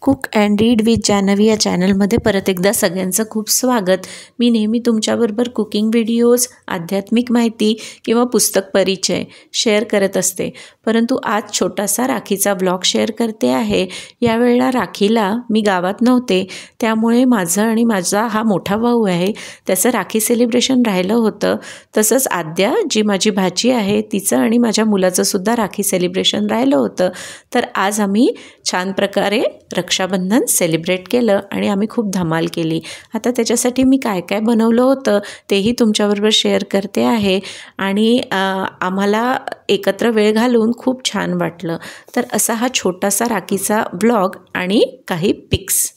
Cook and read with Janhavi या चॅनलमध्ये परत एकदा सगळ्यांचं खूप स्वागत। मी नेहमी तुमच्याबरोबर कुकिंग व्हिडिओज, आध्यात्मिक माहिती किंवा पुस्तक परिचय शेअर करत असते, परंतु आज छोटासा राखीचा ब्लॉग शेअर करते आहे। यावेळेला राखीला मी गावात नव्हते, त्यामुळे माझं आणि माझा हा मोठा भाऊ आहे त्याचं राखी सेलिब्रेशन राहिलं होतं। तसंच आद्या जी माझी भाची आहे तिचं आणि माझ्या मुलाचं सुद्धा राखी सेलिब्रेशन राहिलं होतं। तर आज आम्ही छान प्रकारे रक्षाबंधन सेलिब्रेट केलं आणि आम्ही खूप धमाल केली। आता त्याच्यासाठी मी काय काय बनवलं होतं तेही तुमच्याबरोबर शेअर करते आहे आणि आम्हाला एकत्र वेळ घालून खूप छान वाटलं। तर असा हा छोटासा राखीचा ब्लॉग आणि काही पिक्स।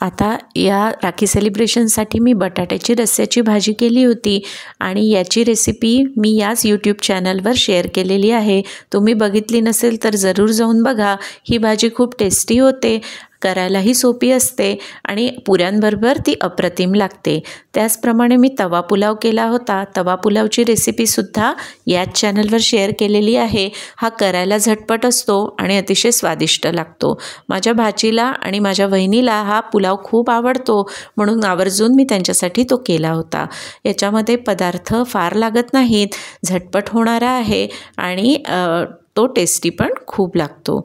आता या राखी सेलिब्रेशनसाठी मी बटाट्याची रस्स्याची भाजी केली होती आणि याची रेसिपी मी याच यूट्यूब चॅनलवर शेअर केलेली आहे। तुम्ही बघितली नसेल तर जरूर जाऊन बघा। ही भाजी खूप टेस्टी होते, करायलाही सोपी असते आणि पुऱ्यांबरोबर ती अप्रतिम लागते। त्याचप्रमाणे मी तवा पुलाव केला होता। तवा पुलावची रेसिपीसुद्धा याच चॅनलवर शेअर केलेली आहे। हा करायला झटपट असतो आणि अतिशय स्वादिष्ट लागतो। माझ्या भाचीला आणि माझ्या वहिनीला हा पुलाव खूप आवडतो, म्हणून आवर्जून मी त्यांच्यासाठी तो केला होता। याच्यामध्ये पदार्थ फार लागत नाहीत, झटपट होणारा आहे आणि तो टेस्टी पण खूप लागतो।